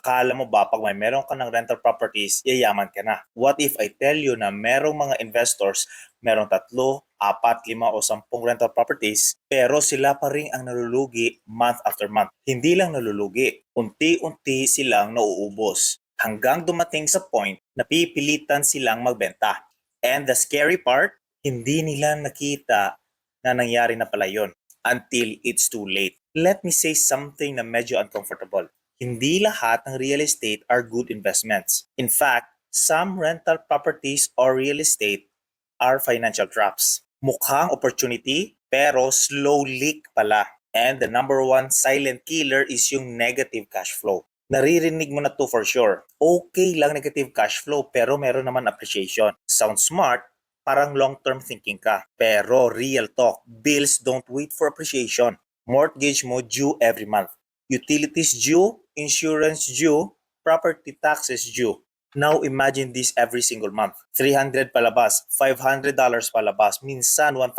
Akala mo ba pag may meron ka ng rental properties, yayaman ka na? What if I tell you na merong mga investors, merong 3, 4, 5 o 10 rental properties, pero sila pa rin ang nalulugi month after month. Hindi lang nalulugi, unti-unti silang nauubos. Hanggang dumating sa point na pipilitan silang magbenta. And the scary part, hindi nila nakita na nangyari na pala yun until it's too late. Let me say something na medyo uncomfortable. Hindi lahat ng real estate are good investments. In fact, some rental properties or real estate are financial traps. Mukhang opportunity, pero slow leak pala. And the number one silent killer is yung negative cash flow. Naririnig mo na to for sure. Okay lang negative cash flow, pero meron naman appreciation. Sounds smart, parang long-term thinking ka. Pero real talk, bills don't wait for appreciation. Mortgage mo due every month. Utilities due, insurance due, property taxes due. Now imagine this every single month. $300 palabas, $500 palabas, minsan $1,000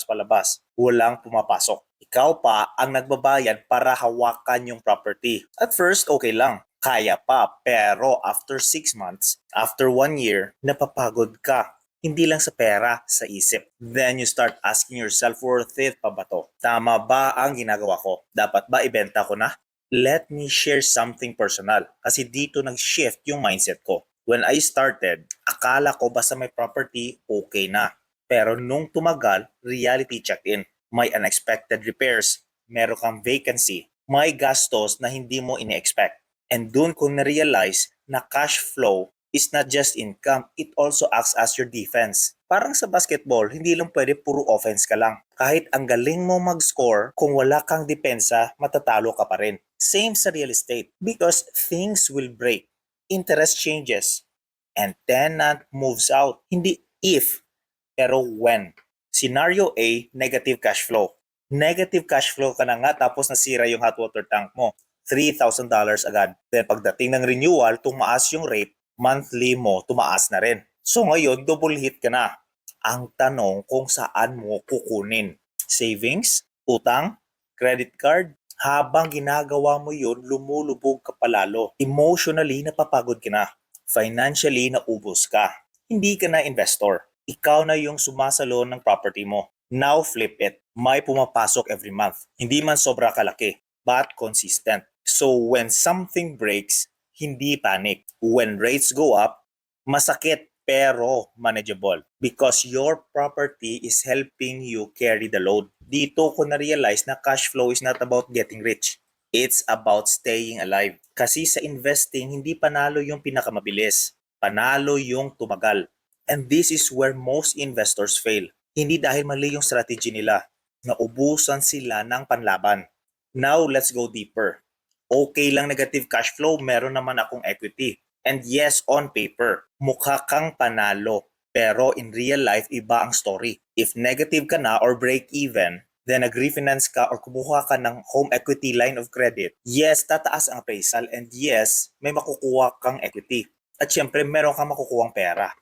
palabas. Walang pumapasok. Ikaw pa ang nagbabayad para hawakan yung property. At first, okay lang. Kaya pa, pero after 6 months, after 1 year, napapagod ka. Hindi lang sa pera, sa isip. Then you start asking yourself, worth it pa ba to? Tama ba ang ginagawa ko? Dapat ba ibenta ko na? Let me share something personal kasi dito nag-shift yung mindset ko. When I started, akala ko basta may property, okay na. Pero nung tumagal, reality checked in. May unexpected repairs, meron kang vacancy, may gastos na hindi mo ini-expect. And dun ko na-realize na cash flow is not just income, it also acts as your defense. Parang sa basketball, hindi lang pwede puro offense ka lang. Kahit ang galing mo mag-score, kung wala kang depensa, matatalo ka pa rin. Same sa real estate, because things will break, interest changes, and tenant moves out. Hindi if, pero when. Scenario A, negative cash flow. Negative cash flow ka na nga tapos nasira yung hot water tank mo. $3,000 agad. Then pagdating ng renewal, tumaas yung rate, monthly mo tumaas na rin. So ngayon, double hit ka na. Ang tanong kung saan mo kukunin. Savings, utang, credit card, habang ginagawa mo yun, lumulubog ka palalo. Emotionally, napapagod ka na. Financially, naubos ka. Hindi ka na investor. Ikaw na yung sumasalo ng property mo. Now flip it. May pumapasok every month. Hindi man sobra kalaki, but consistent. So when something breaks, hindi panic. When rates go up, masakit pero manageable because your property is helping you carry the load. Dito ko na-realize na cash flow is not about getting rich. It's about staying alive. Kasi sa investing, hindi panalo yung pinakamabilis. Panalo yung tumagal. And this is where most investors fail. Hindi dahil mali yung strategy nila. Naubusan sila ng panlaban. Now, let's go deeper. Okay lang negative cash flow, meron naman akong equity. And yes, on paper, mukha kang panalo. Pero in real life, iba ang story. If negative ka na or break even, then nag-refinance ka or kumuha ka ng home equity line of credit, yes, tataas ang appraisal and yes, may makukuha kang equity. At syempre, meron kang makukuhang pera.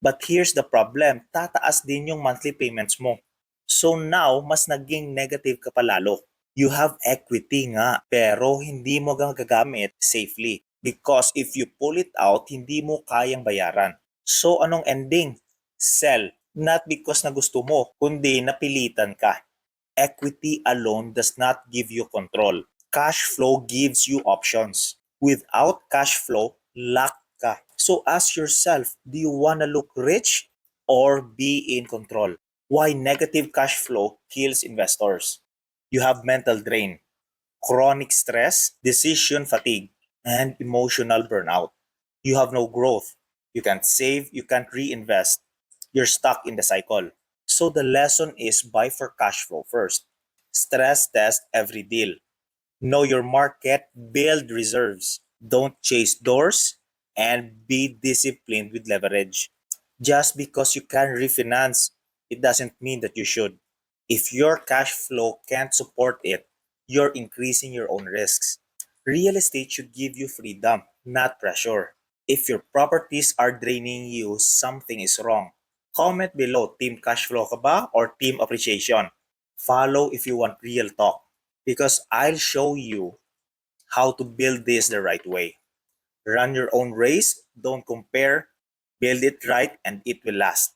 But here's the problem, tataas din yung monthly payments mo. So now, mas naging negative ka palalo. You have equity nga, pero hindi mo gagamit safely. Because if you pull it out, hindi mo kayang bayaran. So anong ending? Sell. Not because na gusto mo, kundi napilitan ka. Equity alone does not give you control. Cash flow gives you options. Without cash flow, lack ka. So ask yourself, do you wanna look rich or be in control? Why negative cash flow kills investors? You have mental drain, chronic stress, decision fatigue, and emotional burnout. You have no growth. You can't save, you can't reinvest. You're stuck in the cycle. So the lesson is buy for cash flow first. Stress test every deal. Know your market, build reserves. Don't chase doors, and be disciplined with leverage. Just because you can refinance, it doesn't mean that you should. If your cash flow can't support it, you're increasing your own risks. Real estate should give you freedom, not pressure. If your properties are draining you, something is wrong. Comment below, team cash flow ka ba or team appreciation? Follow if you want real talk because I'll show you how to build this the right way. Run your own race, don't compare, build it right, and it will last.